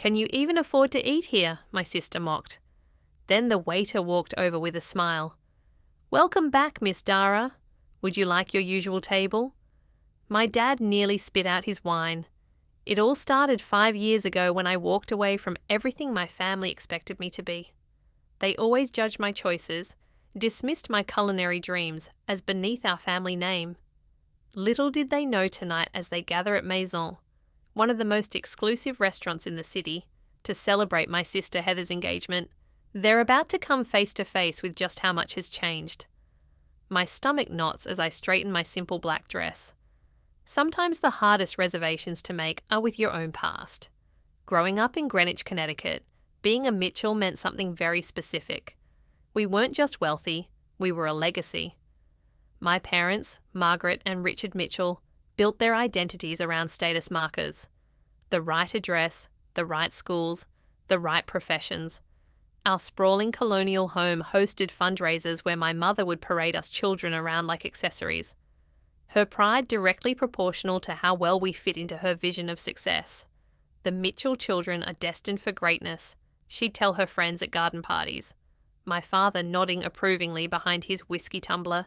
"Can you even afford to eat here?" my sister mocked. Then the waiter walked over with a smile. "Welcome back, Miss Dara. Would you like your usual table?" My dad nearly spit out his wine. It all started 5 years ago when I walked away from everything my family expected me to be. They always judged my choices, dismissed my culinary dreams as beneath our family name. Little did they know tonight as they gather at Maison, one of the most exclusive restaurants in the city, to celebrate my sister Heather's engagement, they're about to come face to face with just how much has changed. My stomach knots as I straighten my simple black dress. Sometimes the hardest reservations to make are with your own past. Growing up in Greenwich, Connecticut, being a Mitchell meant something very specific. We weren't just wealthy, we were a legacy. My parents, Margaret and Richard Mitchell, built their identities around status markers. The right address, the right schools, the right professions. Our sprawling colonial home hosted fundraisers where my mother would parade us children around like accessories. Her pride directly proportional to how well we fit into her vision of success. The Mitchell children are destined for greatness, she'd tell her friends at garden parties. My father nodding approvingly behind his whiskey tumbler.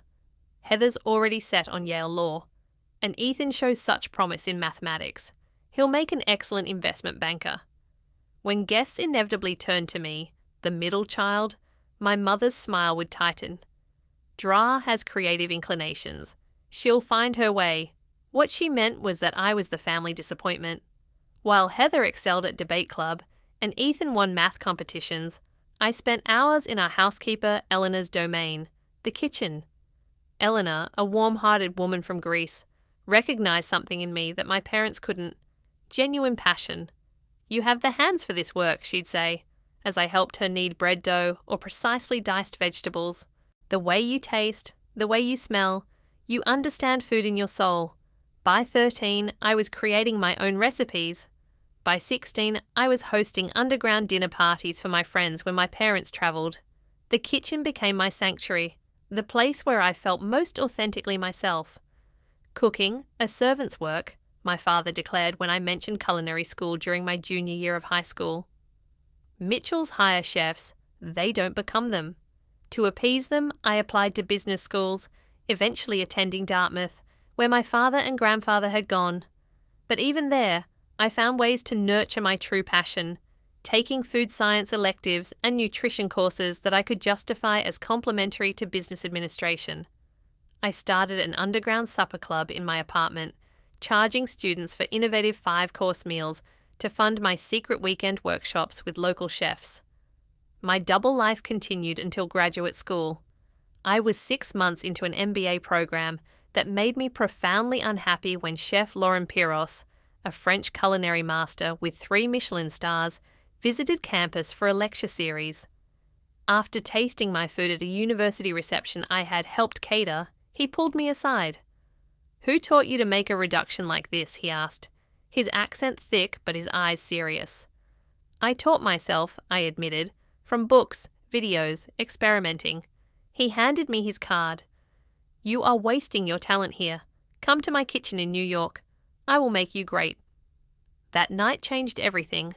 Heather's already set on Yale Law. And Ethan shows such promise in mathematics. He'll make an excellent investment banker. When guests inevitably turned to me, the middle child, my mother's smile would tighten. Dra has creative inclinations. She'll find her way. What she meant was that I was the family disappointment. While Heather excelled at debate club and Ethan won math competitions, I spent hours in our housekeeper Eleanor's domain, the kitchen. Eleanor, a warm-hearted woman from Greece, recognized something in me that my parents couldn't. Genuine passion. "You have the hands for this work," she'd say, as I helped her knead bread dough or precisely diced vegetables. "The way you taste, the way you smell, you understand food in your soul." By 13, I was creating my own recipes. By 16, I was hosting underground dinner parties for my friends when my parents travelled. The kitchen became my sanctuary, the place where I felt most authentically myself. Cooking, a servant's work, my father declared when I mentioned culinary school during my junior year of high school. Mitchell's hire chefs, they don't become them. To appease them, I applied to business schools, eventually attending Dartmouth, where my father and grandfather had gone. But even there, I found ways to nurture my true passion, taking food science electives and nutrition courses that I could justify as complementary to business administration. I started an underground supper club in my apartment, charging students for innovative 5-course meals to fund my secret weekend workshops with local chefs. My double life continued until graduate school. I was 6 months into an MBA program that made me profoundly unhappy when Chef Laurent Piros, a French culinary master with 3 Michelin stars, visited campus for a lecture series. After tasting my food at a university reception I had helped cater, he pulled me aside. "Who taught you to make a reduction like this?" he asked, his accent thick but his eyes serious. "I taught myself," I admitted, "from books, videos, experimenting." He handed me his card. "You are wasting your talent here. Come to my kitchen in New York. I will make you great." That night changed everything.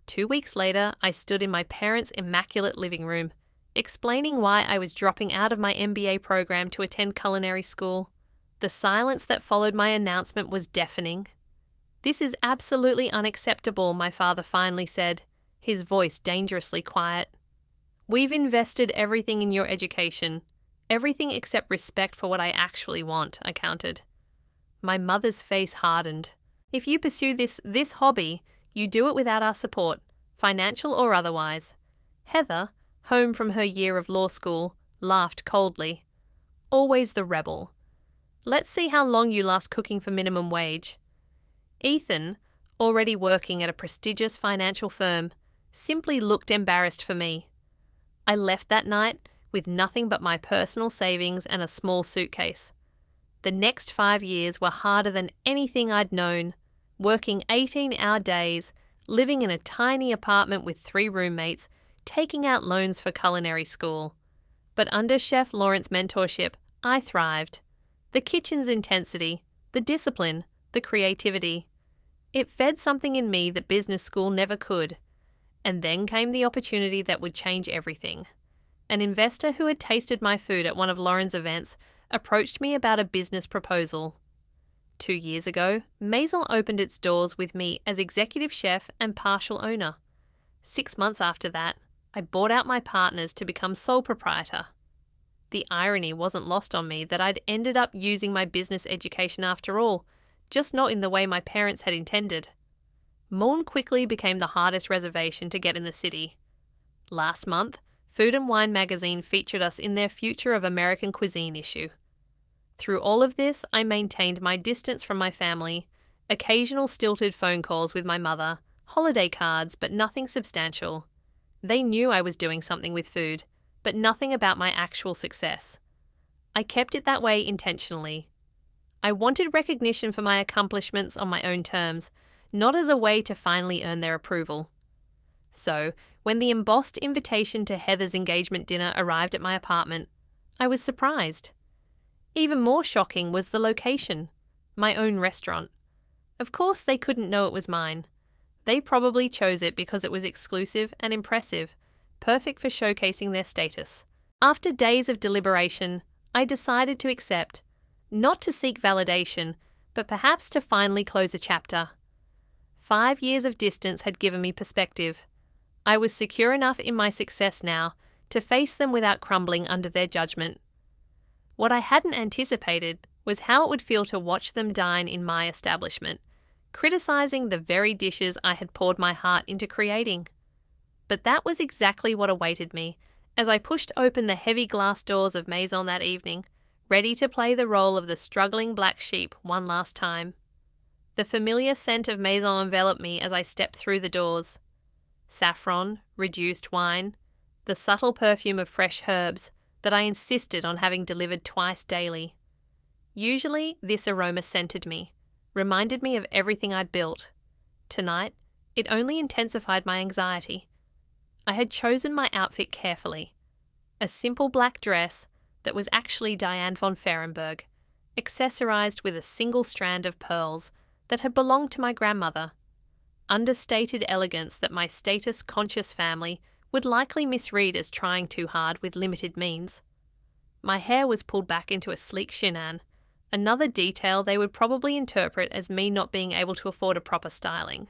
2 weeks later, I stood in my parents' immaculate living room, explaining why I was dropping out of my MBA program to attend culinary school. The silence that followed my announcement was deafening. "This is absolutely unacceptable," my father finally said, his voice dangerously quiet. "We've invested everything in your education. Everything except respect for what I actually want," I countered. My mother's face hardened. "If you pursue this hobby, you do it without our support, financial or otherwise." Heather, home from her year of law school, laughed coldly. "Always the rebel. Let's see how long you last cooking for minimum wage." Ethan, already working at a prestigious financial firm, simply looked embarrassed for me. I left that night with nothing but my personal savings and a small suitcase. The next 5 years were harder than anything I'd known, working 18-hour days, living in a tiny apartment with 3 roommates, taking out loans for culinary school. But under Chef Laurent's mentorship, I thrived. The kitchen's intensity, the discipline, the creativity. It fed something in me that business school never could. And then came the opportunity that would change everything. An investor who had tasted my food at one of Lauren's events approached me about a business proposal. 2 years ago, Maison opened its doors with me as executive chef and partial owner. 6 months after that, I bought out my partners to become sole proprietor. The irony wasn't lost on me that I'd ended up using my business education after all, just not in the way my parents had intended. Moulin quickly became the hardest reservation to get in the city. Last month, Food and Wine magazine featured us in their Future of American Cuisine issue. Through all of this, I maintained my distance from my family, occasional stilted phone calls with my mother, holiday cards, but nothing substantial. They knew I was doing something with food, but nothing about my actual success. I kept it that way intentionally. I wanted recognition for my accomplishments on my own terms, not as a way to finally earn their approval. So, when the embossed invitation to Heather's engagement dinner arrived at my apartment, I was surprised. Even more shocking was the location, my own restaurant. Of course, they couldn't know it was mine. They probably chose it because it was exclusive and impressive, perfect for showcasing their status. After days of deliberation, I decided to accept, not to seek validation, but perhaps to finally close a chapter. 5 years of distance had given me perspective. I was secure enough in my success now to face them without crumbling under their judgment. What I hadn't anticipated was how it would feel to watch them dine in my establishment, criticizing the very dishes I had poured my heart into creating. But that was exactly what awaited me as I pushed open the heavy glass doors of Maison that evening, ready to play the role of the struggling black sheep one last time. The familiar scent of Maison enveloped me as I stepped through the doors. Saffron, reduced wine, the subtle perfume of fresh herbs that I insisted on having delivered twice daily. Usually, this aroma scented me, reminded me of everything I'd built. Tonight, it only intensified my anxiety. I had chosen my outfit carefully. A simple black dress that was actually Diane von Fehrenberg, accessorized with a single strand of pearls that had belonged to my grandmother. Understated elegance that my status-conscious family would likely misread as trying too hard with limited means. My hair was pulled back into a sleek chignon, another detail they would probably interpret as me not being able to afford a proper styling.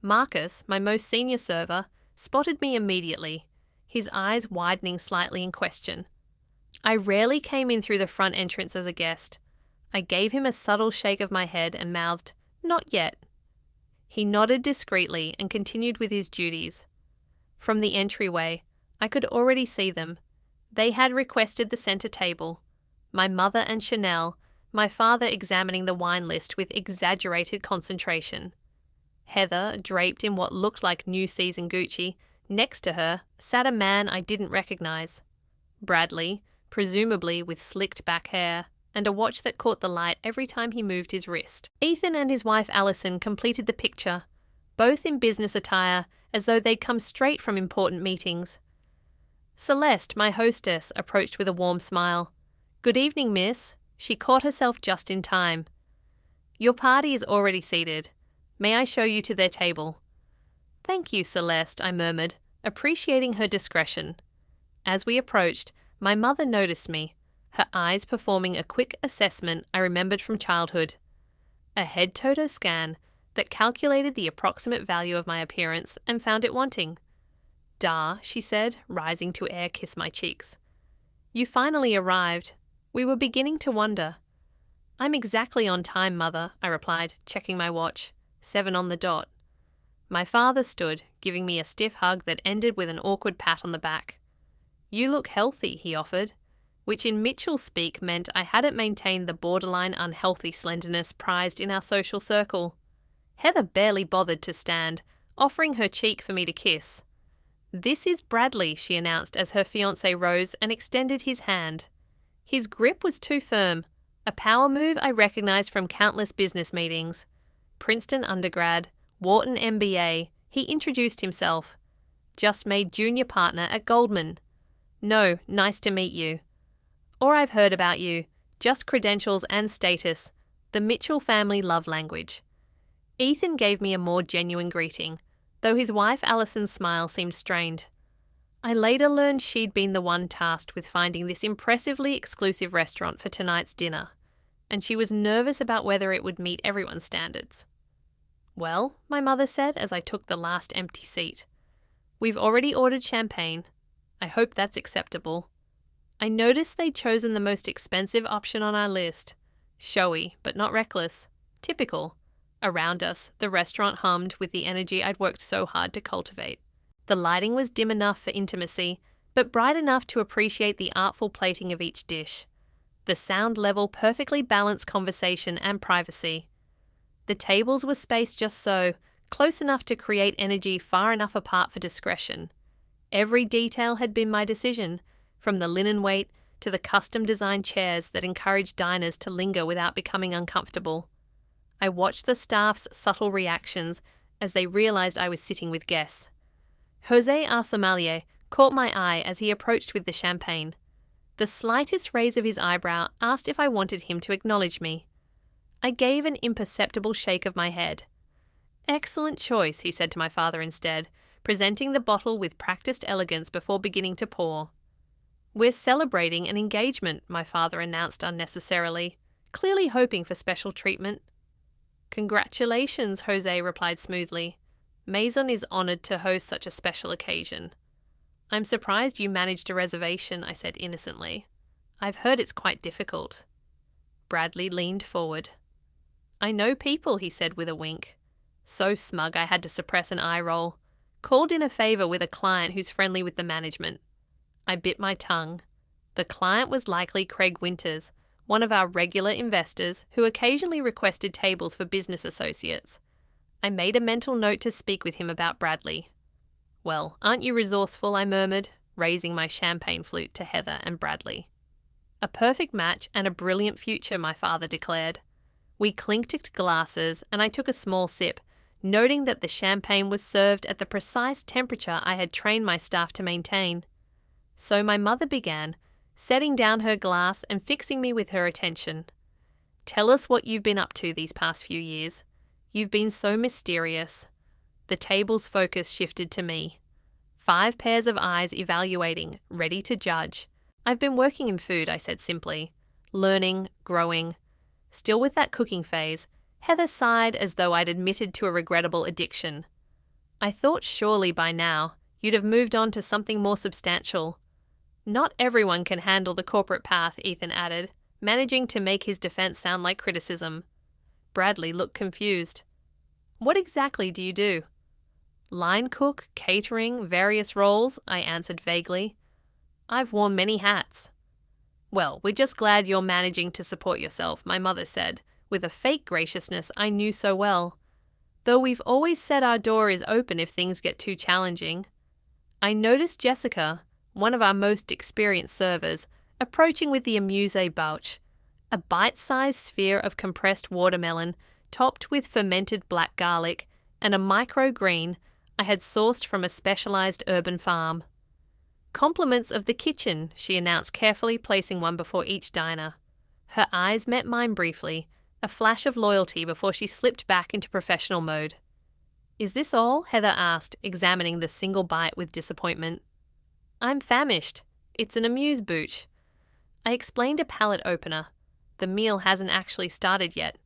Marcus, my most senior server, spotted me immediately, his eyes widening slightly in question. I rarely came in through the front entrance as a guest. I gave him a subtle shake of my head and mouthed, "Not yet." He nodded discreetly and continued with his duties. From the entryway, I could already see them. They had requested the centre table. My mother and Chanel, my father examining the wine list with exaggerated concentration. Heather, draped in what looked like new season Gucci, next to her sat a man I didn't recognize. Bradley, presumably with slicked back hair, and a watch that caught the light every time he moved his wrist. Ethan and his wife Alison completed the picture, both in business attire as though they'd come straight from important meetings. Celeste, my hostess, approached with a warm smile. "Good evening, miss." She caught herself just in time. "Your party is already seated. May I show you to their table?" "Thank you, Celeste," I murmured, appreciating her discretion. As we approached, my mother noticed me, her eyes performing a quick assessment I remembered from childhood. A head toto scan that calculated the approximate value of my appearance and found it wanting. "Da," she said, rising to air kiss my cheeks. "You finally arrived. We were beginning to wonder." "I'm exactly on time, Mother," I replied, checking my watch. 7 on the dot. My father stood, giving me a stiff hug that ended with an awkward pat on the back. "You look healthy," he offered, which in Mitchell speak meant I hadn't maintained the borderline unhealthy slenderness prized in our social circle. Heather barely bothered to stand, offering her cheek for me to kiss. "This is Bradley," she announced as her fiancé rose and extended his hand. His grip was too firm, a power move I recognized from countless business meetings. Princeton undergrad, Wharton MBA, he introduced himself. "Just made junior partner at Goldman." "No, nice to meet you." "Or I've heard about you. Just credentials and status. The Mitchell family love language." Ethan gave me a more genuine greeting, though his wife Alison's smile seemed strained. I later learned she'd been the one tasked with finding this impressively exclusive restaurant for tonight's dinner, and she was nervous about whether it would meet everyone's standards. "Well," my mother said as I took the last empty seat, "we've already ordered champagne. I hope that's acceptable." I noticed they'd chosen the most expensive option on our list. Showy, but not reckless. Typical. Around us, the restaurant hummed with the energy I'd worked so hard to cultivate. The lighting was dim enough for intimacy, but bright enough to appreciate the artful plating of each dish. The sound level perfectly balanced conversation and privacy. The tables were spaced just so, close enough to create energy far enough apart for discretion. Every detail had been my decision, from the linen weight to the custom-designed chairs that encouraged diners to linger without becoming uncomfortable. I watched the staff's subtle reactions as they realized I was sitting with guests. José our sommelier caught my eye as he approached with the champagne. The slightest raise of his eyebrow asked if I wanted him to acknowledge me. I gave an imperceptible shake of my head. "Excellent choice," he said to my father instead, presenting the bottle with practiced elegance before beginning to pour. "We're celebrating an engagement," my father announced unnecessarily, clearly hoping for special treatment. "Congratulations," José replied smoothly. "Maison is honoured to host such a special occasion." "I'm surprised you managed a reservation," I said innocently. "I've heard it's quite difficult." Bradley leaned forward. "I know people," he said with a wink. So smug I had to suppress an eye roll. Called in a favour with a client who's friendly with the management. I bit my tongue. The client was likely Craig Winters, one of our regular investors who occasionally requested tables for business associates. I made a mental note to speak with him about Bradley. "Well, aren't you resourceful?" I murmured, raising my champagne flute to Heather and Bradley. "A perfect match and a brilliant future," my father declared. We clinked glasses and I took a small sip, noting that the champagne was served at the precise temperature I had trained my staff to maintain. So my mother began, setting down her glass and fixing me with her attention. "Tell us what you've been up to these past few years. You've been so mysterious." The table's focus shifted to me. 5 pairs of eyes evaluating, ready to judge. "I've been working in food," I said simply. "Learning, growing." Still with that cooking phase, Heather sighed as though I'd admitted to a regrettable addiction. "I thought surely by now you'd have moved on to something more substantial." "Not everyone can handle the corporate path," Ethan added, managing to make his defense sound like criticism. Bradley looked confused. "What exactly do you do?" "Line cook, catering, various roles," I answered vaguely. "I've worn many hats." "Well, we're just glad you're managing to support yourself," my mother said, with a fake graciousness I knew so well. "Though we've always said our door is open if things get too challenging." I noticed Jessica, one of our most experienced servers, approaching with the amuse-bouche, a bite-sized sphere of compressed watermelon topped with fermented black garlic and a microgreen I had sourced from a specialized urban farm. "Compliments of the kitchen," she announced, carefully placing one before each diner. Her eyes met mine briefly, a flash of loyalty before she slipped back into professional mode. "Is this all?" Heather asked, examining the single bite with disappointment. "I'm famished. It's an amuse-bouche." I explained a palate opener. "The meal hasn't actually started yet."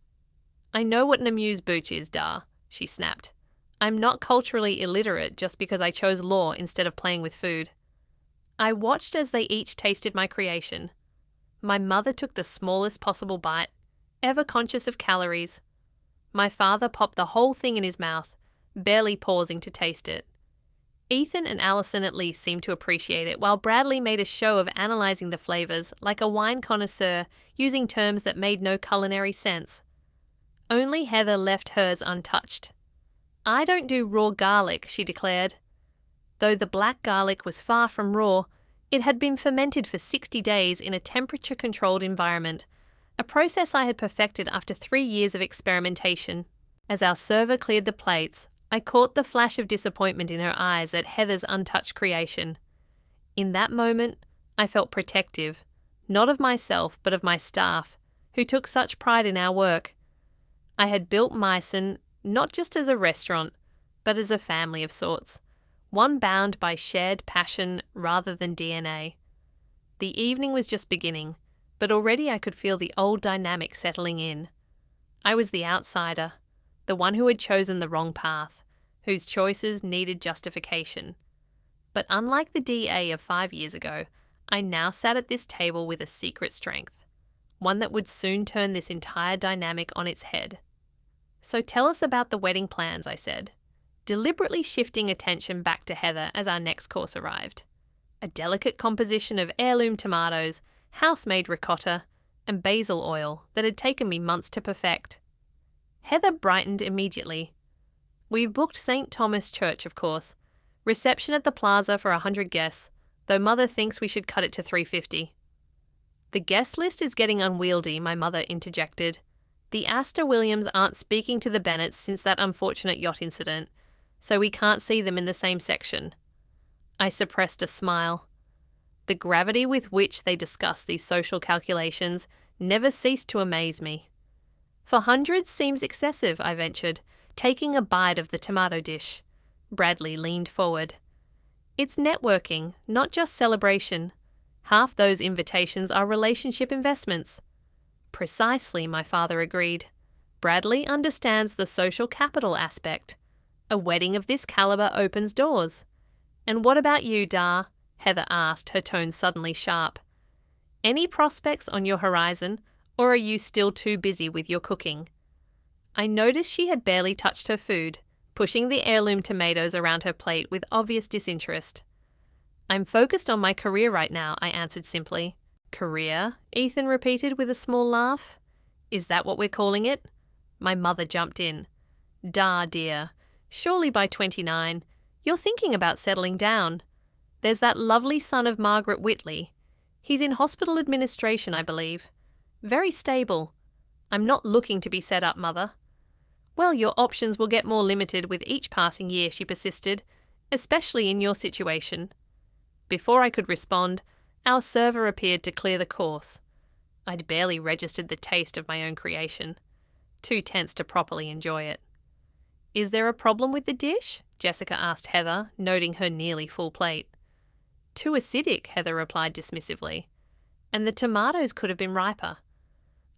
"I know what an amuse-bouche is, Dar," she snapped. "I'm not culturally illiterate just because I chose law instead of playing with food." I watched as they each tasted my creation. My mother took the smallest possible bite, ever conscious of calories. My father popped the whole thing in his mouth, barely pausing to taste it. Ethan and Alison at least seemed to appreciate it, while Bradley made a show of analysing the flavours like a wine connoisseur, using terms that made no culinary sense. Only Heather left hers untouched. "I don't do raw garlic," she declared. Though the black garlic was far from raw, it had been fermented for 60 days in a temperature-controlled environment, a process I had perfected after 3 years of experimentation. As our server cleared the plates, I caught the flash of disappointment in her eyes at Heather's untouched creation. In that moment, I felt protective, not of myself but of my staff, who took such pride in our work. I had built Meissen, not just as a restaurant, but as a family of sorts, one bound by shared passion rather than DNA. The evening was just beginning, but already I could feel the old dynamic settling in. I was the outsider, the one who had chosen the wrong path, whose choices needed justification. But unlike the DA of 5 years ago, I now sat at this table with a secret strength, one that would soon turn this entire dynamic on its head. "So tell us about the wedding plans," I said, deliberately shifting attention back to Heather as our next course arrived. A delicate composition of heirloom tomatoes, house-made ricotta, and basil oil that had taken me months to perfect. Heather brightened immediately. "We've booked St. Thomas Church, of course. Reception at the plaza for 100 guests, though Mother thinks we should cut it to 350. "The guest list is getting unwieldy," my mother interjected. "The Astor Williams aren't speaking to the Bennetts since that unfortunate yacht incident, so we can't see them in the same section." I suppressed a smile. The gravity with which they discuss these social calculations never ceased to amaze me. "400 seems excessive," I ventured, taking a bite of the tomato dish. Bradley leaned forward. "It's networking, not just celebration. Half those invitations are relationship investments." "Precisely," my father agreed. "Bradley understands the social capital aspect. A wedding of this caliber opens doors." "And what about you, Dar?" Heather asked, her tone suddenly sharp. "Any prospects on your horizon, or are you still too busy with your cooking?" I noticed she had barely touched her food, pushing the heirloom tomatoes around her plate with obvious disinterest. "I'm focused on my career right now," I answered simply. "Career?" Ethan repeated with a small laugh. "Is that what we're calling it?" My mother jumped in. "Dar, dear, surely by 29, you're thinking about settling down. There's that lovely son of Margaret Whitley. He's in hospital administration, I believe. Very stable. I'm not looking to be set up, Mother." "Well, your options will get more limited with each passing year," she persisted, "especially in your situation." Before I could respond, our server appeared to clear the course. I'd barely registered the taste of my own creation, too tense to properly enjoy it. "Is there a problem with the dish?" Jessica asked Heather, noting her nearly full plate. "Too acidic," Heather replied dismissively. "And the tomatoes could have been riper."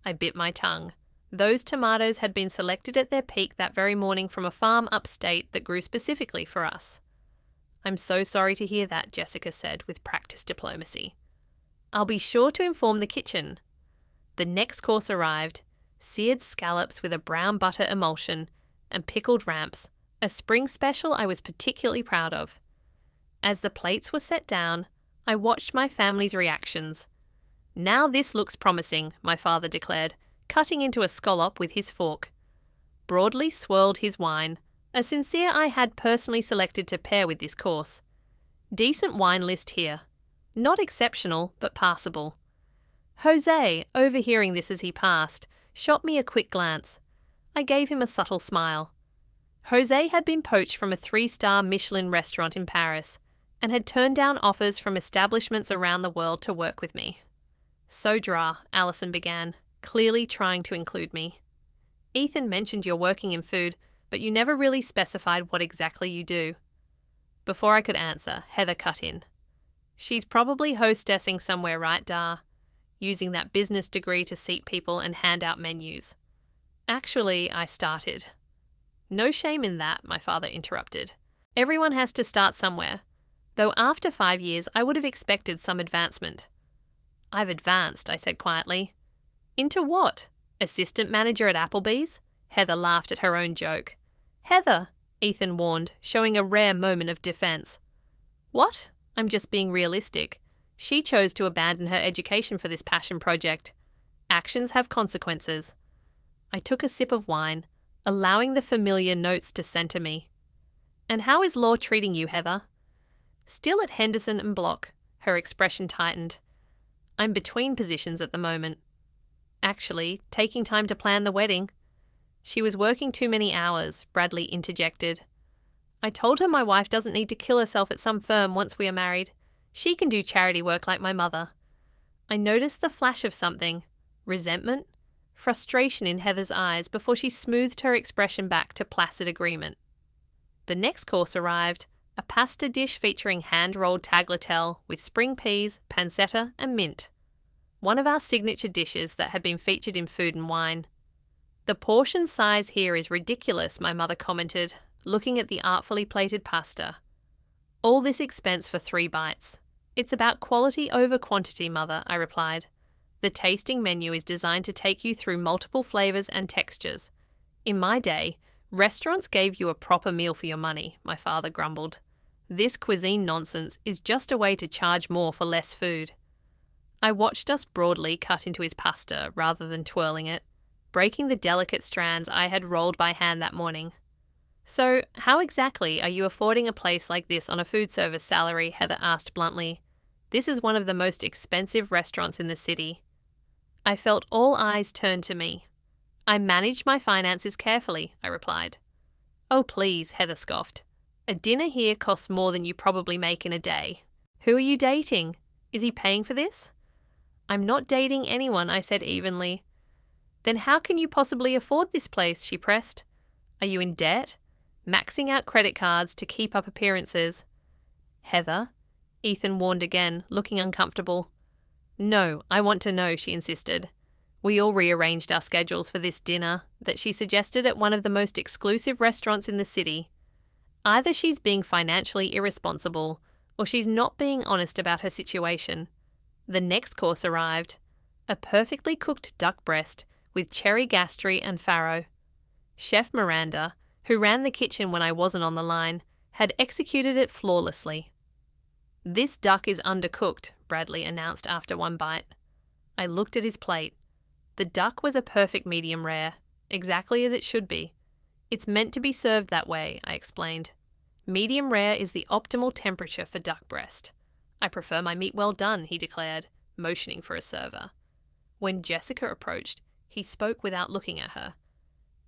I bit my tongue. Those tomatoes had been selected at their peak that very morning from a farm upstate that grew specifically for us. "I'm so sorry to hear that," Jessica said with practiced diplomacy. "I'll be sure to inform the kitchen." The next course arrived, seared scallops with a brown butter emulsion and pickled ramps, a spring special I was particularly proud of. As the plates were set down, I watched my family's reactions. "Now this looks promising," my father declared, cutting into a scallop with his fork. Broadly swirled his wine, a sincere I had personally selected to pair with this course. Decent wine list here. Not exceptional, but passable. Jose, overhearing this as he passed, shot me a quick glance. I gave him a subtle smile. Jose had been poached from a 3-star Michelin restaurant in Paris and had turned down offers from establishments around the world to work with me. "So dra," Alison began, clearly trying to include me. "Ethan mentioned you're working in food, but you never really specified what exactly you do." Before I could answer, Heather cut in. "She's probably hostessing somewhere, right, Dar? Using that business degree to seat people and hand out menus." "Actually," I started. "No shame in that," my father interrupted. "Everyone has to start somewhere. Though after 5 years, I would have expected some advancement." "I've advanced," I said quietly. "Into what? Assistant manager at Applebee's?" Heather laughed at her own joke. "Heather," Ethan warned, showing a rare moment of defense. "What? I'm just being realistic. She chose to abandon her education for this passion project. Actions have consequences." I took a sip of wine, allowing the familiar notes to centre me. "And how is law treating you, Heather?" "Still at Henderson and Block." Her expression tightened. "I'm between positions at the moment. Actually, taking time to plan the wedding." "She was working too many hours," Bradley interjected. "I told her my wife doesn't need to kill herself at some firm once we are married. She can do charity work like my mother." I noticed the flash of something. Resentment? frustration in Heather's eyes before she smoothed her expression back to placid agreement. The next course arrived, a pasta dish featuring hand-rolled tagliatelle with spring peas, pancetta and mint. One of our signature dishes that had been featured in Food and Wine. "The portion size here is ridiculous," my mother commented, looking at the artfully plated pasta. "All this expense for 3 bites. It's about quality over quantity, Mother," I replied. "The tasting menu is designed to take you through multiple flavors and textures. In my day, restaurants gave you a proper meal for your money," my father grumbled. "This cuisine nonsense is just a way to charge more for less food." I watched us broadly cut into his pasta rather than twirling it, breaking the delicate strands I had rolled by hand that morning. "So, how exactly are you affording a place like this on a food service salary?" Heather asked bluntly. "This is one of the most expensive restaurants in the city." I felt all eyes turn to me. "I managed my finances carefully," I replied. "Oh please," Heather scoffed. "A dinner here costs more than you probably make in a day. Who are you dating? Is he paying for this?" "I'm not dating anyone," I said evenly. "Then how can you possibly afford this place?" she pressed. "Are you in debt? Maxing out credit cards to keep up appearances?" "Heather," Ethan warned again, looking uncomfortable. "No, I want to know," she insisted. We all rearranged our schedules for this dinner that she suggested at one of the most exclusive restaurants in the city. Either she's being financially irresponsible, or she's not being honest about her situation. The next course arrived, a perfectly cooked duck breast with cherry gastry and farro. Chef Miranda, who ran the kitchen when I wasn't on the line, had executed it flawlessly. "This duck is undercooked," Bradley announced after one bite. I looked at his plate. The duck was a perfect medium rare, exactly as it should be. "It's meant to be served that way," I explained. "Medium rare is the optimal temperature for duck breast. I prefer my meat well done," he declared, motioning for a server. When Jessica approached, he spoke without looking at her.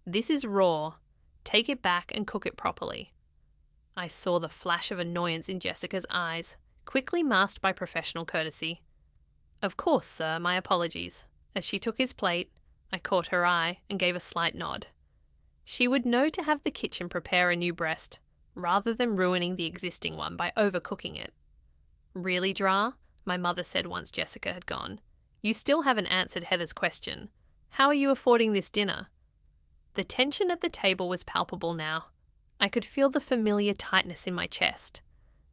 "This is raw. Take it back and cook it properly." I saw the flash of annoyance in Jessica's eyes, quickly masked by professional courtesy. "Of course, sir, my apologies." As she took his plate, I caught her eye and gave a slight nod. She would know to have the kitchen prepare a new breast, rather than ruining the existing one by overcooking it. "Really, Dra?" my mother said once Jessica had gone. "You still haven't answered Heather's question. How are you affording this dinner?" The tension at the table was palpable now. I could feel the familiar tightness in my chest.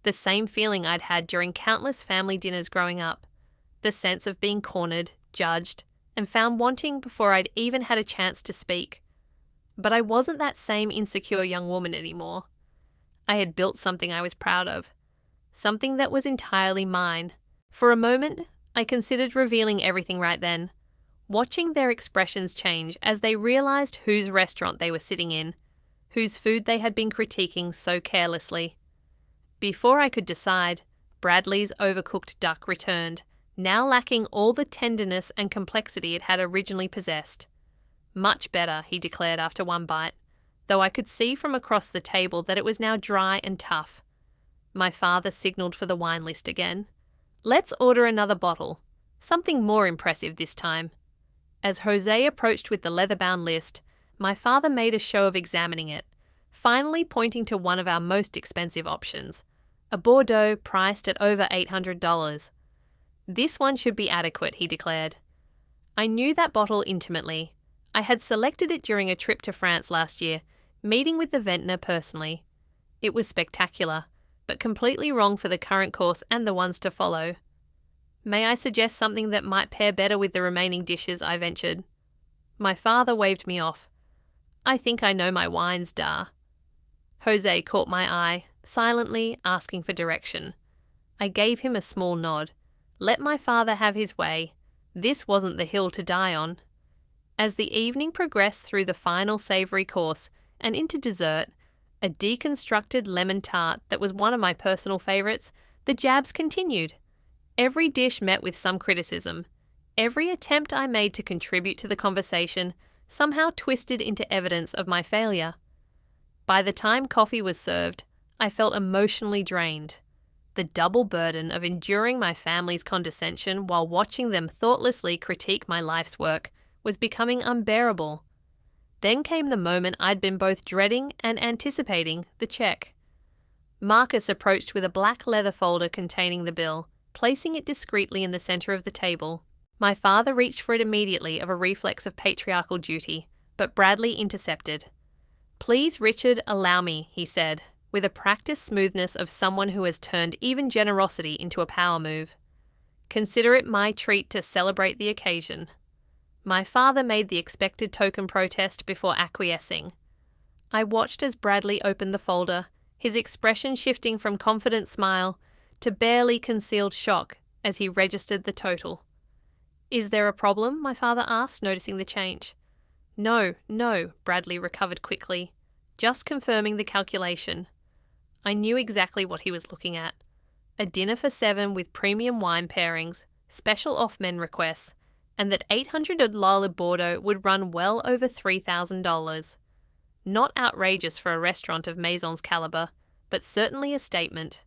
The same feeling I'd had during countless family dinners growing up. The sense of being cornered, judged, and found wanting before I'd even had a chance to speak. But I wasn't that same insecure young woman anymore. I had built something I was proud of. Something that was entirely mine. For a moment, I considered revealing everything right then. Watching their expressions change as they realized whose restaurant they were sitting in, whose food they had been critiquing so carelessly. Before I could decide, Bradley's overcooked duck returned, now lacking all the tenderness and complexity it had originally possessed. "Much better," he declared after one bite, though I could see from across the table that it was now dry and tough. My father signaled for the wine list again. "Let's order another bottle. Something more impressive this time." As Jose approached with the leather-bound list, my father made a show of examining it, finally pointing to one of our most expensive options, a Bordeaux priced at over $800. "This one should be adequate," he declared. I knew that bottle intimately. I had selected it during a trip to France last year, meeting with the vintner personally. It was spectacular, but completely wrong for the current course and the ones to follow. "May I suggest something that might pair better with the remaining dishes?" I ventured. My father waved me off. "I think I know my wines, Da." Jose caught my eye, silently asking for direction. I gave him a small nod. Let my father have his way. This wasn't the hill to die on. As the evening progressed through the final savoury course and into dessert, a deconstructed lemon tart that was one of my personal favourites, the jabs continued. Every dish met with some criticism. Every attempt I made to contribute to the conversation somehow twisted into evidence of my failure. By the time coffee was served, I felt emotionally drained. The double burden of enduring my family's condescension while watching them thoughtlessly critique my life's work was becoming unbearable. Then came the moment I'd been both dreading and anticipating, the check. Marcus approached with a black leather folder containing the bill, placing it discreetly in the center of the table. My father reached for it immediately of a reflex of patriarchal duty, but Bradley intercepted. "Please, Richard, allow me," he said, with a practiced smoothness of someone who has turned even generosity into a power move. "Consider it my treat to celebrate the occasion." My father made the expected token protest before acquiescing. I watched as Bradley opened the folder, his expression shifting from confident smile to barely concealed shock as he registered the total. "Is there a problem?" my father asked, noticing the change. No, Bradley recovered quickly, just confirming the calculation. I knew exactly what he was looking at. A dinner for 7 with premium wine pairings, special off-men requests, and that 800 lol Bordeaux would run well over $3,000. Not outrageous for a restaurant of Maison's caliber, but certainly a statement.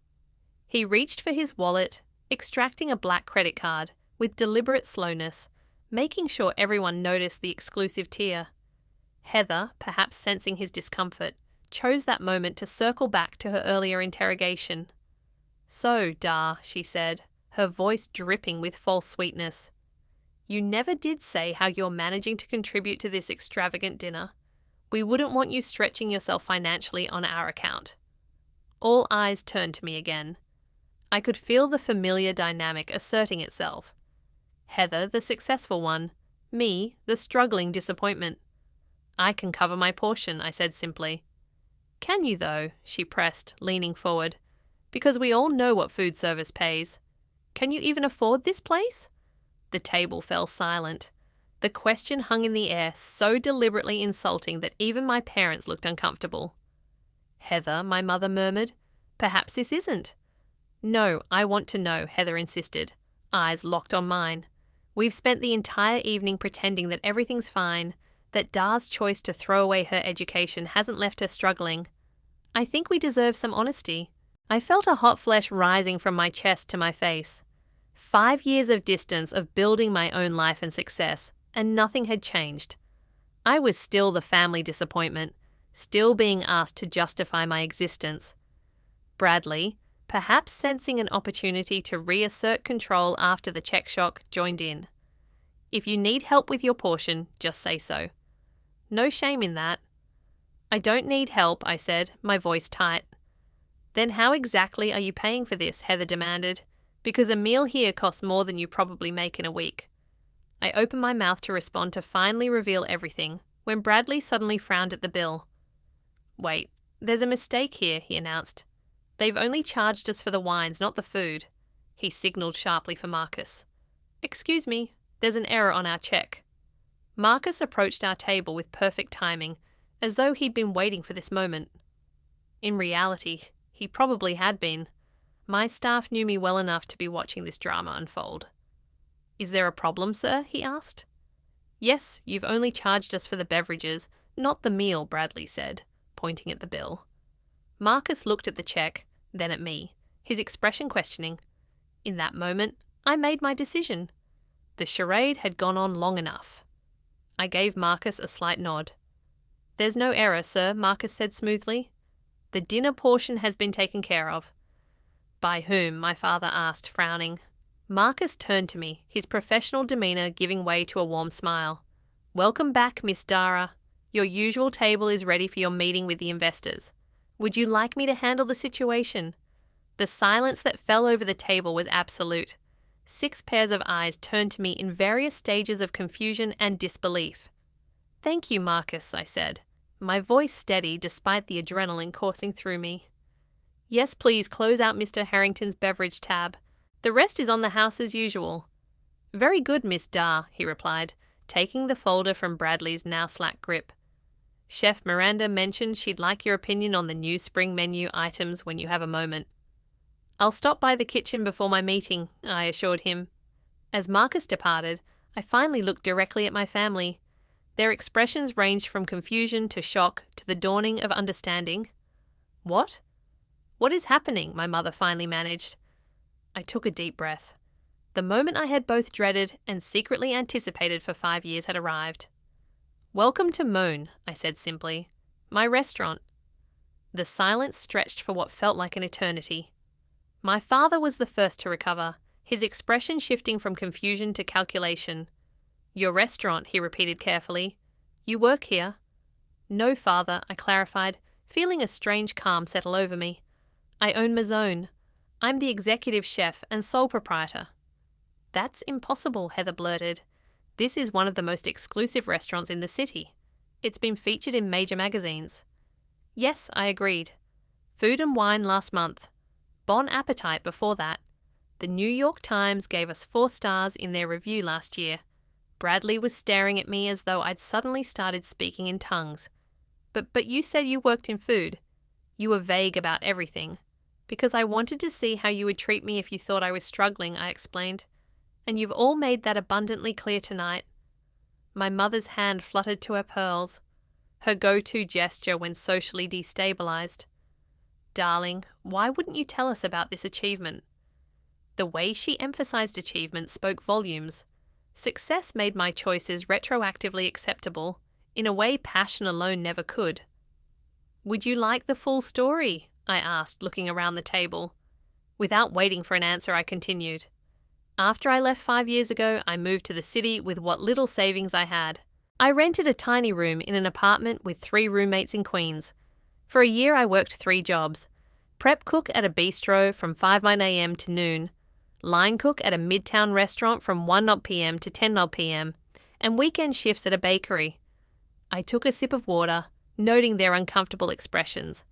He reached for his wallet, extracting a black credit card, with deliberate slowness, making sure everyone noticed the exclusive tier. Heather, perhaps sensing his discomfort, chose that moment to circle back to her earlier interrogation. "So, Dar," she said, her voice dripping with false sweetness. "You never did say how you're managing to contribute to this extravagant dinner. We wouldn't want you stretching yourself financially on our account." All eyes turned to me again. I could feel the familiar dynamic asserting itself. Heather, the successful one. Me, the struggling disappointment. "I can cover my portion," I said simply. "Can you, though?" she pressed, leaning forward. "Because we all know what food service pays. Can you even afford this place?" The table fell silent. The question hung in the air, so deliberately insulting that even my parents looked uncomfortable. "Heather," my mother murmured, "perhaps this isn't." "No, I want to know," Heather insisted, eyes locked on mine. "We've spent the entire evening pretending that everything's fine, that Dar's choice to throw away her education hasn't left her struggling. I think we deserve some honesty." I felt a hot flush rising from my chest to my face. 5 years of distance of building my own life and success, and nothing had changed. I was still the family disappointment, still being asked to justify my existence. Bradley, perhaps sensing an opportunity to reassert control after the check shock, joined in. "If you need help with your portion, just say so." No shame in that. "I don't need help," I said, my voice tight. "Then how exactly are you paying for this?" Heather demanded. "Because a meal here costs more than you probably make in a week." I opened my mouth to respond to finally reveal everything, when Bradley suddenly frowned at the bill. "Wait, there's a mistake here," he announced. "They've only charged us for the wines, not the food." He signaled sharply for Marcus. "Excuse me, there's an error on our check." Marcus approached our table with perfect timing, as though he'd been waiting for this moment. In reality, he probably had been. My staff knew me well enough to be watching this drama unfold. "Is there a problem, sir?" he asked. "Yes, you've only charged us for the beverages, not the meal," Bradley said, pointing at the bill. Marcus looked at the check, then at me, his expression questioning. In that moment, I made my decision. The charade had gone on long enough. I gave Marcus a slight nod. "There's no error, sir," Marcus said smoothly. "The dinner portion has been taken care of." "By whom?" my father asked, frowning. Marcus turned to me, his professional demeanour giving way to a warm smile. "Welcome back, Miss Dara. Your usual table is ready for your meeting with the investors. Would you like me to handle the situation?" The silence that fell over the table was absolute. 6 pairs of eyes turned to me in various stages of confusion and disbelief. "Thank you, Marcus," I said, my voice steady despite the adrenaline coursing through me. "Yes, please close out Mr. Harrington's beverage tab. The rest is on the house as usual." "Very good, Miss Dar," he replied, taking the folder from Bradley's now slack grip. "Chef Miranda mentioned she'd like your opinion on the new spring menu items when you have a moment." "I'll stop by the kitchen before my meeting," I assured him. As Marcus departed, I finally looked directly at my family. Their expressions ranged from confusion to shock to the dawning of understanding. What is happening?" my mother finally managed. I took a deep breath. The moment I had both dreaded and secretly anticipated for 5 years had arrived. "Welcome to Moan," I said simply. "My restaurant." The silence stretched for what felt like an eternity. My father was the first to recover, his expression shifting from confusion to calculation. "Your restaurant," he repeated carefully. "You work here?" "No, father," I clarified, feeling a strange calm settle over me. "I own Mazzone. I'm the executive chef and sole proprietor." "That's impossible," Heather blurted. "This is one of the most exclusive restaurants in the city. It's been featured in major magazines." "Yes," I agreed. "Food and Wine last month. Bon Appetit before that. The New York Times gave us 4 stars in their review last year." Bradley was staring at me as though I'd suddenly started speaking in tongues. But you said you worked in food. You were vague about everything." "Because I wanted to see how you would treat me if you thought I was struggling," I explained. "And you've all made that abundantly clear tonight." My mother's hand fluttered to her pearls, her go-to gesture when socially destabilized. "Darling, why wouldn't you tell us about this achievement?" The way she emphasized achievement spoke volumes. Success made my choices retroactively acceptable, in a way passion alone never could. "Would you like the full story?" I asked, looking around the table. Without waiting for an answer, I continued. "After I left 5 years ago, I moved to the city with what little savings I had. I rented a tiny room in an apartment with 3 roommates in Queens. For a year, I worked 3 jobs. Prep cook at a bistro from 5 a.m. to noon, line cook at a midtown restaurant from 1 p.m. to 10 p.m., and weekend shifts at a bakery." I took a sip of water, noting their uncomfortable expressions.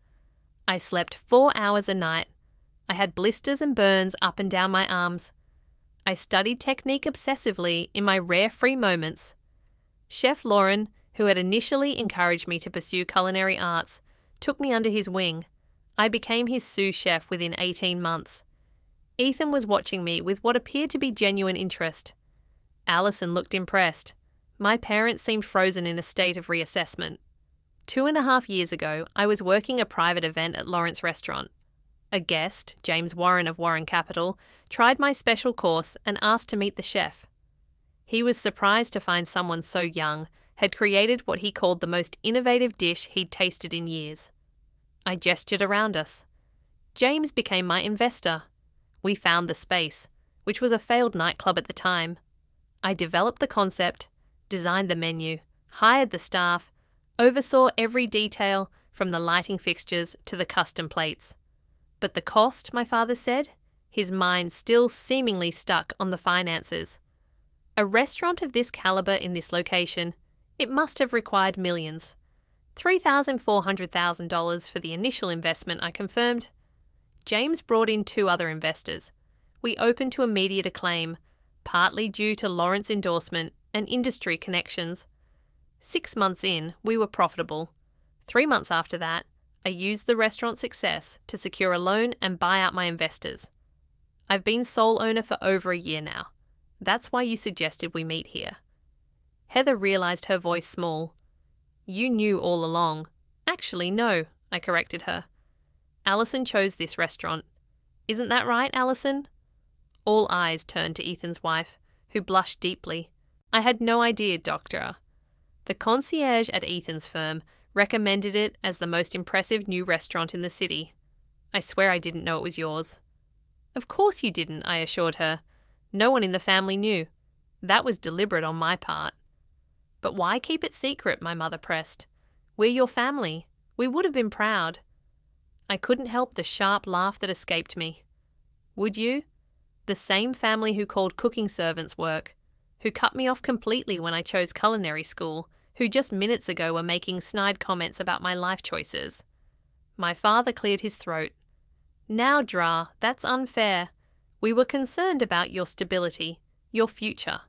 "I slept 4 hours a night. I had blisters and burns up and down my arms. I studied technique obsessively in my rare free moments. Chef Lauren, who had initially encouraged me to pursue culinary arts, took me under his wing. I became his sous chef within 18 months. Ethan was watching me with what appeared to be genuine interest. Alison looked impressed. My parents seemed frozen in a state of reassessment. 2.5 years ago, I was working a private event at Lawrence Restaurant. A guest, James Warren of Warren Capital, tried my special course and asked to meet the chef. He was surprised to find someone so young had created what he called the most innovative dish he'd tasted in years. I gestured around us. James became my investor. We found the space, which was a failed nightclub at the time. I developed the concept, designed the menu, hired the staff, oversaw every detail from the lighting fixtures to the custom plates. But the cost, my father said, his mind still seemingly stuck on the finances. A restaurant of this caliber in this location, it must have required millions. $3,400,000 for the initial investment, I confirmed. James brought in 2 other investors. We opened to immediate acclaim, partly due to Lawrence endorsement and industry connections. 6 months in, we were profitable. 3 months after that, I used the restaurant's success to secure a loan and buy out my investors. I've been sole owner for over a year now. That's why you suggested we meet here." Heather realized her voice small. "You knew all along." "Actually, no," I corrected her. "Alison chose this restaurant. Isn't that right, Alison?" All eyes turned to Ethan's wife, who blushed deeply. "I had no idea, Doctor." The concierge at Ethan's firm recommended it as the most impressive new restaurant in the city. "I swear I didn't know it was yours." "Of course you didn't," I assured her. "No one in the family knew. That was deliberate on my part." "But why keep it secret?" my mother pressed. "We're your family. We would have been proud." I couldn't help the sharp laugh that escaped me. "Would you? The same family who called cooking servants work, who cut me off completely when I chose culinary school, who just minutes ago were making snide comments about my life choices." My father cleared his throat. "Now, Dra, that's unfair. We were concerned about your stability, your future.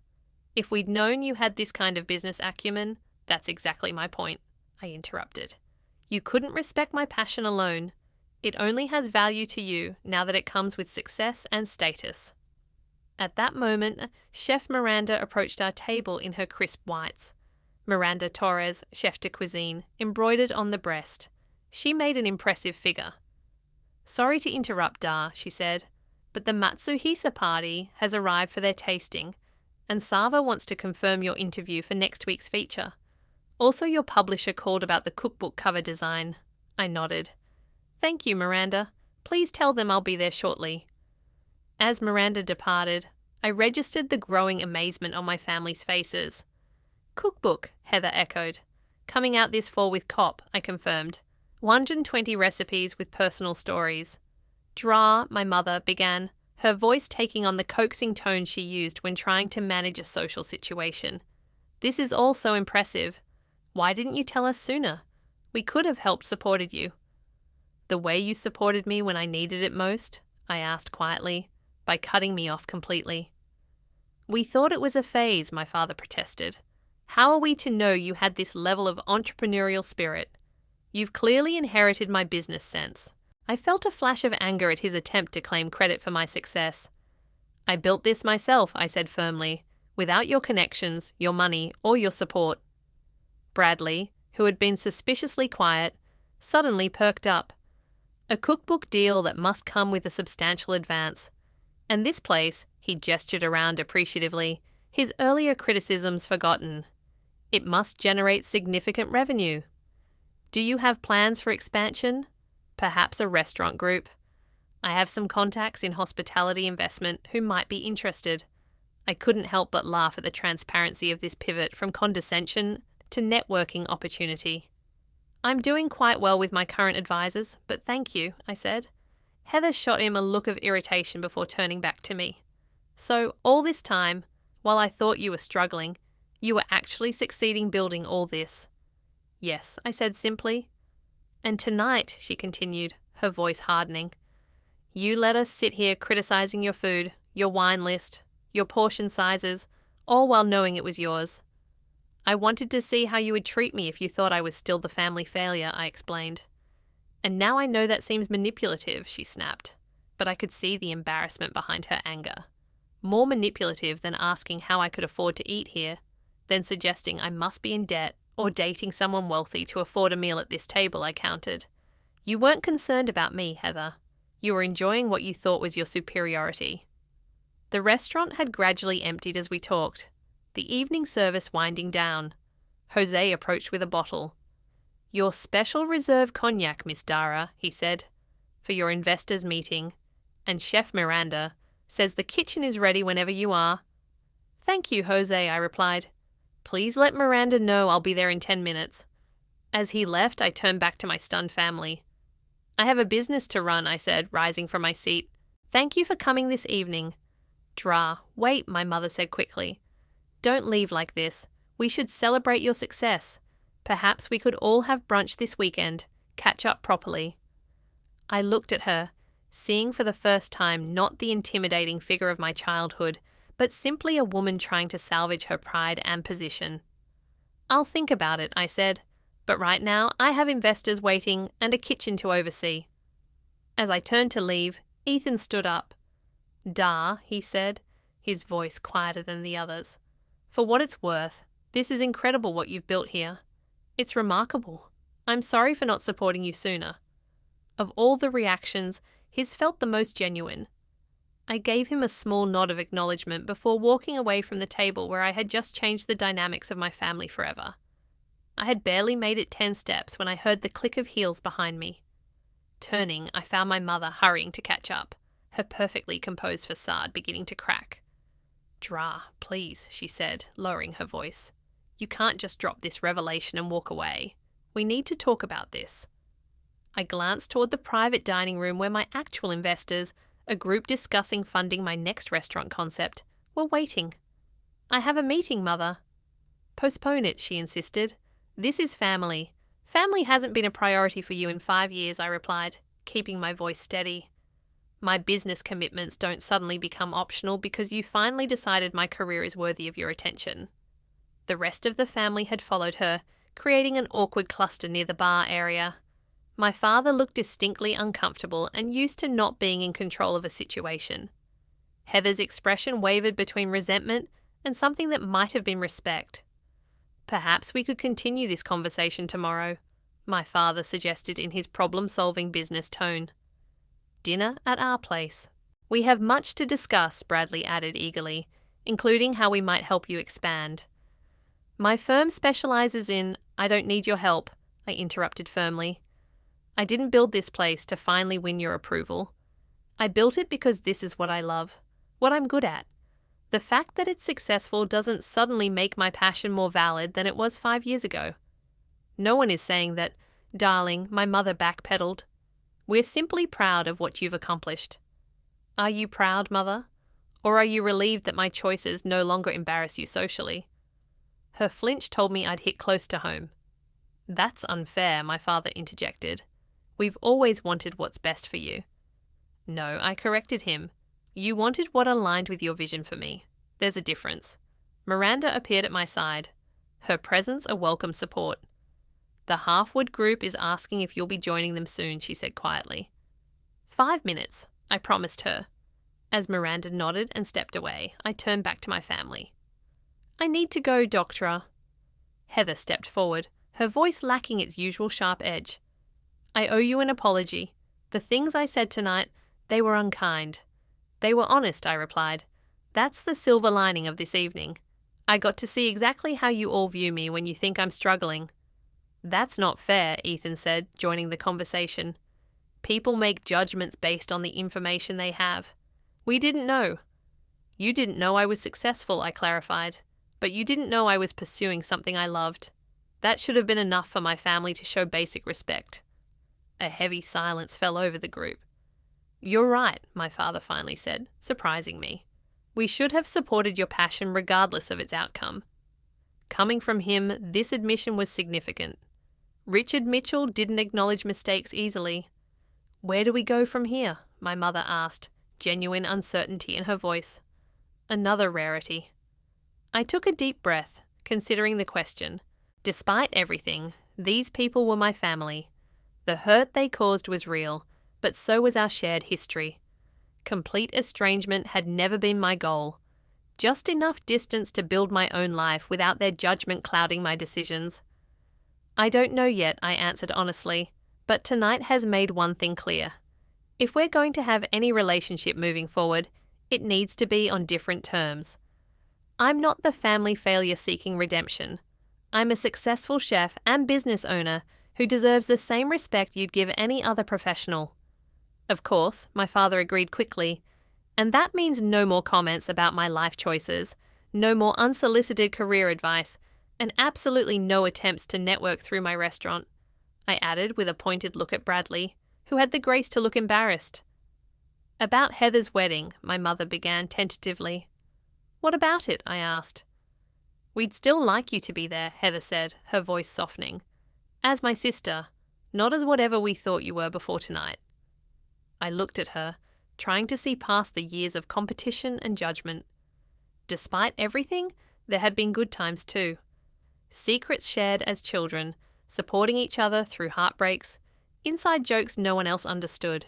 If we'd known you had this kind of business acumen," "That's exactly my point," I interrupted. "You couldn't respect my passion alone. It only has value to you now that it comes with success and status." At that moment, Chef Miranda approached our table in her crisp whites. Miranda Torres, chef de cuisine, embroidered on the breast. She made an impressive figure. "Sorry to interrupt, Dar," she said, but the Matsuhisa party has arrived for their tasting, and Sava wants to confirm your interview for next week's feature. Also, your publisher called about the cookbook cover design. I nodded. Thank you, Miranda. Please tell them I'll be there shortly. As Miranda departed, I registered the growing amazement on my family's faces. Cookbook, Heather echoed. Coming out this fall with COP, I confirmed. 120 recipes with personal stories. Dra, my mother, began, her voice taking on the coaxing tone she used when trying to manage a social situation. This is all so impressive. Why didn't you tell us sooner? We could have helped supported you. The way you supported me when I needed it most? I asked quietly, by cutting me off completely. We thought it was a phase, my father protested. How are we to know you had this level of entrepreneurial spirit? You've clearly inherited my business sense. I felt a flash of anger at his attempt to claim credit for my success. I built this myself, I said firmly, without your connections, your money, or your support. Bradley, who had been suspiciously quiet, suddenly perked up. A cookbook deal that must come with a substantial advance. And this place, he gestured around appreciatively, his earlier criticisms forgotten. It must generate significant revenue. Do you have plans for expansion? Perhaps a restaurant group. I have some contacts in hospitality investment who might be interested. I couldn't help but laugh at the transparency of this pivot from condescension to networking opportunity. I'm doing quite well with my current advisors, but thank you, I said. Heather shot him a look of irritation before turning back to me. So, all this time, while I thought you were struggling, you were actually succeeding building all this. Yes, I said simply. And tonight, she continued, her voice hardening, you let us sit here criticizing your food, your wine list, your portion sizes, all while knowing it was yours. I wanted to see how you would treat me if you thought I was still the family failure, I explained. And now I know that seems manipulative, she snapped, but I could see the embarrassment behind her anger. More manipulative than asking how I could afford to eat here, then suggesting I must be in debt or dating someone wealthy to afford a meal at this table, I countered. You weren't concerned about me, Heather. You were enjoying what you thought was your superiority. The restaurant had gradually emptied as we talked, the evening service winding down. Jose approached with a bottle. Your special reserve cognac, Miss Dara, he said, for your investors' meeting, and Chef Miranda says the kitchen is ready whenever you are. Thank you, Jose, I replied. Please let Miranda know I'll be there in 10 minutes. As he left, I turned back to my stunned family. I have a business to run, I said, rising from my seat. Thank you for coming this evening. Dra, wait, my mother said quickly. Don't leave like this. We should celebrate your success. Perhaps we could all have brunch this weekend, catch up properly. I looked at her, seeing for the first time not the intimidating figure of my childhood, but simply a woman trying to salvage her pride and position. I'll think about it, I said, but right now I have investors waiting and a kitchen to oversee. As I turned to leave, Ethan stood up. Da, he said, his voice quieter than the others. For what it's worth, this is incredible what you've built here. It's remarkable. I'm sorry for not supporting you sooner. Of all the reactions, his felt the most genuine. I gave him a small nod of acknowledgement before walking away from the table where I had just changed the dynamics of my family forever. I had barely made it 10 steps when I heard the click of heels behind me. Turning, I found my mother hurrying to catch up, her perfectly composed facade beginning to crack. Dra, please, she said, lowering her voice. You can't just drop this revelation and walk away. We need to talk about this. I glanced toward the private dining room where my actual investors, a group discussing funding my next restaurant concept, were waiting. I have a meeting, Mother. Postpone it, she insisted. This is family. Family hasn't been a priority for you in 5 years, I replied, keeping my voice steady. My business commitments don't suddenly become optional because you finally decided my career is worthy of your attention. The rest of the family had followed her, creating an awkward cluster near the bar area. My father looked distinctly uncomfortable and used to not being in control of a situation. Heather's expression wavered between resentment and something that might have been respect. Perhaps we could continue this conversation tomorrow, my father suggested in his problem-solving business tone. Dinner at our place. We have much to discuss, Bradley added eagerly, including how we might help you expand. My firm specializes in, I don't need your help, I interrupted firmly. I didn't build this place to finally win your approval. I built it because this is what I love, what I'm good at. The fact that it's successful doesn't suddenly make my passion more valid than it was 5 years ago. No one is saying that, darling, my mother backpedaled. We're simply proud of what you've accomplished. Are you proud, Mother? Or are you relieved that my choices no longer embarrass you socially? Her flinch told me I'd hit close to home. That's unfair, my father interjected. We've always wanted what's best for you. No, I corrected him. You wanted what aligned with your vision for me. There's a difference. Miranda appeared at my side, her presence a welcome support. The Halfwood group is asking if you'll be joining them soon, she said quietly. 5 minutes, I promised her. As Miranda nodded and stepped away, I turned back to my family. I need to go, Doctora. Heather stepped forward, her voice lacking its usual sharp edge. I owe you an apology. The things I said tonight, they were unkind. They were honest, I replied. That's the silver lining of this evening. I got to see exactly how you all view me when you think I'm struggling. That's not fair, Ethan said, joining the conversation. People make judgments based on the information they have. We didn't know. You didn't know I was successful, I clarified. But you didn't know I was pursuing something I loved. That should have been enough for my family to show basic respect. A heavy silence fell over the group. You're right, my father finally said, surprising me. We should have supported your passion regardless of its outcome. Coming from him, this admission was significant. Richard Mitchell didn't acknowledge mistakes easily. Where do we go from here? My mother asked, genuine uncertainty in her voice. Another rarity. I took a deep breath, considering the question. Despite everything, these people were my family. The hurt they caused was real, but so was our shared history. Complete estrangement had never been my goal. Just enough distance to build my own life without their judgment clouding my decisions. I don't know yet, I answered honestly, but tonight has made one thing clear. If we're going to have any relationship moving forward, it needs to be on different terms. I'm not the family failure seeking redemption. I'm a successful chef and business owner who deserves the same respect you'd give any other professional. Of course, my father agreed quickly, and that means no more comments about my life choices, no more unsolicited career advice, and absolutely no attempts to network through my restaurant, I added with a pointed look at Bradley, who had the grace to look embarrassed. About Heather's wedding, my mother began tentatively. What about it? I asked. We'd still like you to be there, Heather said, her voice softening. As my sister, not as whatever we thought you were before tonight. I looked at her, trying to see past the years of competition and judgment. Despite everything, there had been good times too. Secrets shared as children, supporting each other through heartbreaks, inside jokes no one else understood.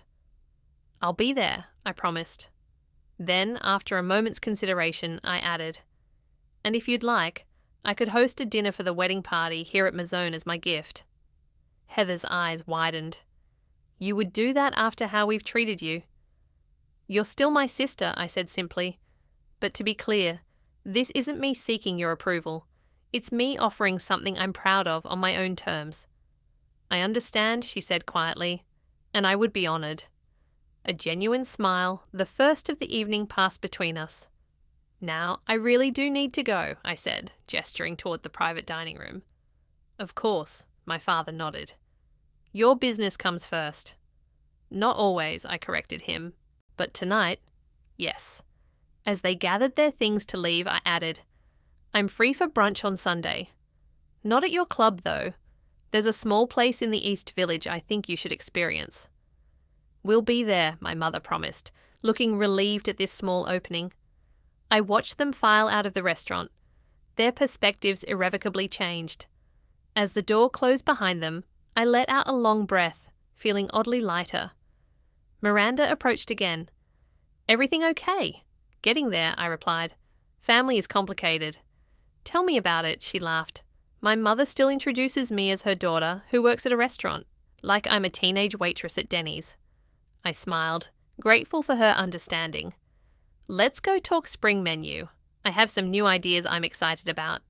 I'll be there, I promised. Then, after a moment's consideration, I added, and if you'd like, I could host a dinner for the wedding party here at Mazzone as my gift. Heather's eyes widened. You would do that after how we've treated you? You're still my sister, I said simply. But to be clear, this isn't me seeking your approval. It's me offering something I'm proud of on my own terms. I understand, she said quietly, and I would be honoured. A genuine smile, the first of the evening, passed between us. Now, I really do need to go, I said, gesturing toward the private dining room. Of course, my father nodded. Your business comes first. Not always, I corrected him, but tonight, yes. As they gathered their things to leave, I added, I'm free for brunch on Sunday. Not at your club, though. There's a small place in the East Village I think you should experience. We'll be there, my mother promised, looking relieved at this small opening. I watched them file out of the restaurant. Their perspectives irrevocably changed. As the door closed behind them, I let out a long breath, feeling oddly lighter. Miranda approached again. Everything okay? Getting there, I replied. Family is complicated. Tell me about it, she laughed. My mother still introduces me as her daughter, who works at a restaurant, like I'm a teenage waitress at Denny's. I smiled, grateful for her understanding. Let's go talk spring menu. I have some new ideas I'm excited about.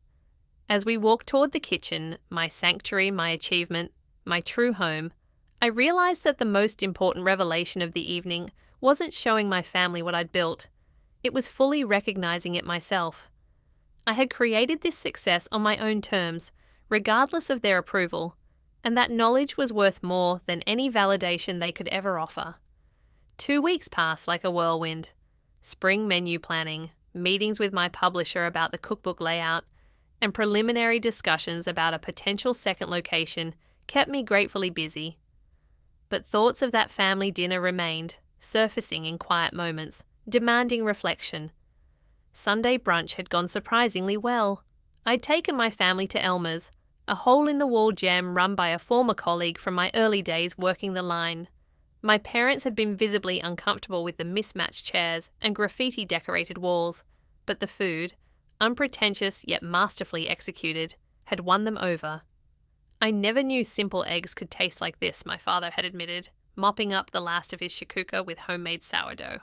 As we walked toward the kitchen, my sanctuary, my achievement, my true home, I realized that the most important revelation of the evening wasn't showing my family what I'd built. It was fully recognizing it myself. I had created this success on my own terms, regardless of their approval, and that knowledge was worth more than any validation they could ever offer. 2 weeks passed like a whirlwind. Spring menu planning, meetings with my publisher about the cookbook layout, and preliminary discussions about a potential second location kept me gratefully busy. But thoughts of that family dinner remained, surfacing in quiet moments, demanding reflection. Sunday brunch had gone surprisingly well. I'd taken my family to Elmer's, a hole-in-the-wall gem run by a former colleague from my early days working the line. My parents had been visibly uncomfortable with the mismatched chairs and graffiti-decorated walls, but the food, unpretentious yet masterfully executed, had won them over. I never knew simple eggs could taste like this, my father had admitted, mopping up the last of his shakuka with homemade sourdough.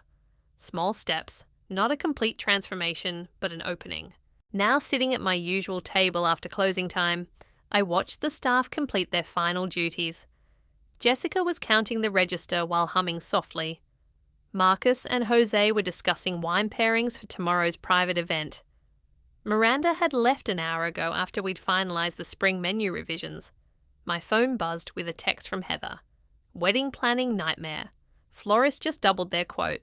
Small steps, not a complete transformation, but an opening. Now sitting at my usual table after closing time, I watched the staff complete their final duties. Jessica was counting the register while humming softly. Marcus and Jose were discussing wine pairings for tomorrow's private event. Miranda had left an hour ago after we'd finalized the spring menu revisions. My phone buzzed with a text from Heather. Wedding planning nightmare. Florists just doubled their quote.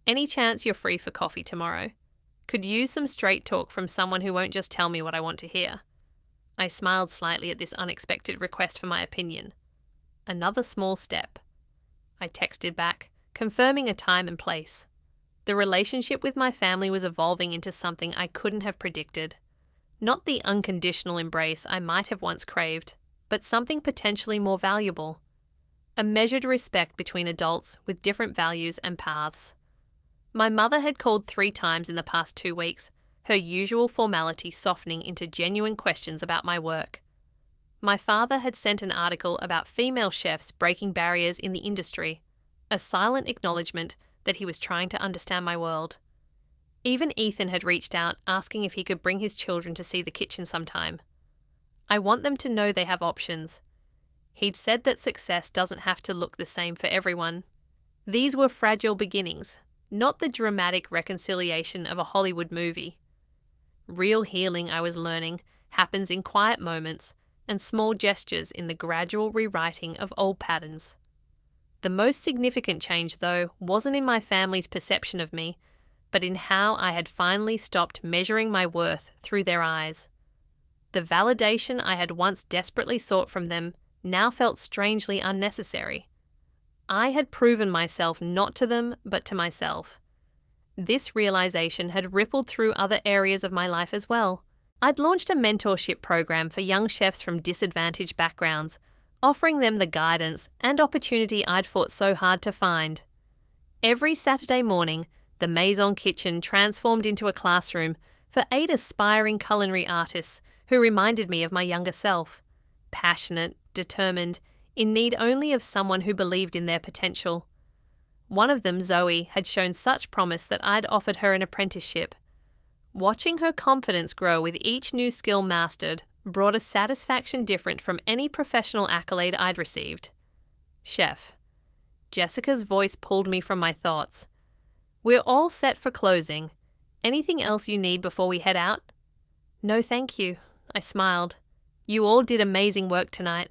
Any chance you're free for coffee tomorrow? Could use some straight talk from someone who won't just tell me what I want to hear. I smiled slightly at this unexpected request for my opinion. Another small step. I texted back, confirming a time and place. The relationship with my family was evolving into something I couldn't have predicted. Not the unconditional embrace I might have once craved, but something potentially more valuable. A measured respect between adults with different values and paths. My mother had called 3 times in the past 2 weeks, her usual formality softening into genuine questions about my work. My father had sent an article about female chefs breaking barriers in the industry, a silent acknowledgement that he was trying to understand my world. Even Ethan had reached out asking if he could bring his children to see the kitchen sometime. I want them to know they have options. He'd said that success doesn't have to look the same for everyone. These were fragile beginnings, not the dramatic reconciliation of a Hollywood movie. Real healing, I was learning, happens in quiet moments and small gestures in the gradual rewriting of old patterns. The most significant change, though, wasn't in my family's perception of me, but in how I had finally stopped measuring my worth through their eyes. The validation I had once desperately sought from them now felt strangely unnecessary. I had proven myself not to them, but to myself. This realization had rippled through other areas of my life as well. I'd launched a mentorship program for young chefs from disadvantaged backgrounds, offering them the guidance and opportunity I'd fought so hard to find. Every Saturday morning, the Maison Kitchen transformed into a classroom for 8 aspiring culinary artists who reminded me of my younger self, passionate, determined, in need only of someone who believed in their potential. One of them, Zoe, had shown such promise that I'd offered her an apprenticeship. Watching her confidence grow with each new skill mastered brought a satisfaction different from any professional accolade I'd received. Chef. Jessica's voice pulled me from my thoughts. We're all set for closing. Anything else you need before we head out? No, thank you. I smiled. You all did amazing work tonight.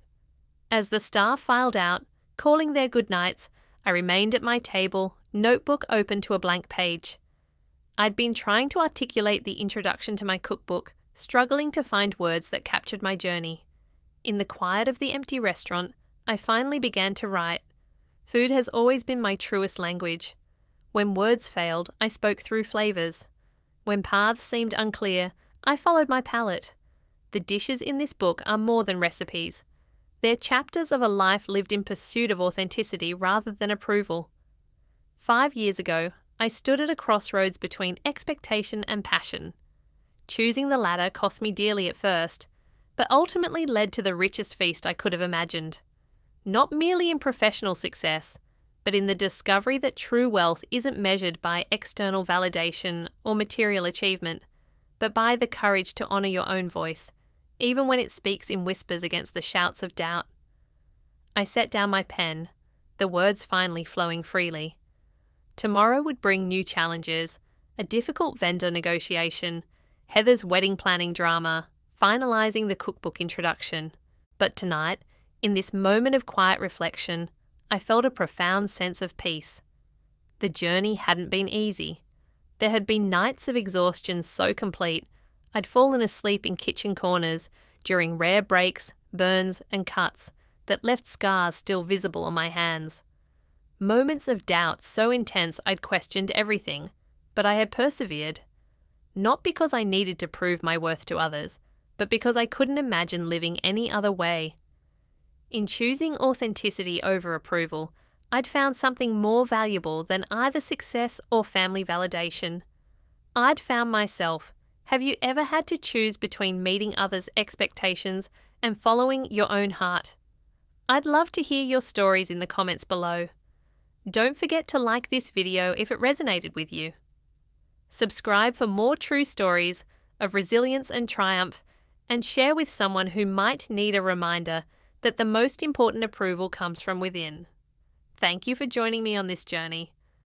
As the staff filed out, calling their goodnights, I remained at my table, notebook open to a blank page. I'd been trying to articulate the introduction to my cookbook, struggling to find words that captured my journey. In the quiet of the empty restaurant, I finally began to write. Food has always been my truest language. When words failed, I spoke through flavors. When paths seemed unclear, I followed my palate. The dishes in this book are more than recipes. They're chapters of a life lived in pursuit of authenticity rather than approval. 5 years ago, I stood at a crossroads between expectation and passion. Choosing the latter cost me dearly at first, but ultimately led to the richest feast I could have imagined. Not merely in professional success, but in the discovery that true wealth isn't measured by external validation or material achievement, but by the courage to honour your own voice, even when it speaks in whispers against the shouts of doubt. I set down my pen, the words finally flowing freely. Tomorrow would bring new challenges, a difficult vendor negotiation, Heather's wedding planning drama, finalising the cookbook introduction. But tonight, in this moment of quiet reflection, I felt a profound sense of peace. The journey hadn't been easy. There had been nights of exhaustion so complete, I'd fallen asleep in kitchen corners during rare breaks, burns and cuts that left scars still visible on my hands. Moments of doubt so intense I'd questioned everything, but I had persevered. Not because I needed to prove my worth to others, but because I couldn't imagine living any other way. In choosing authenticity over approval, I'd found something more valuable than either success or family validation. I'd found myself. Have you ever had to choose between meeting others' expectations and following your own heart? I'd love to hear your stories in the comments below. Don't forget to like this video if it resonated with you. Subscribe for more true stories of resilience and triumph, and share with someone who might need a reminder that the most important approval comes from within. Thank you for joining me on this journey.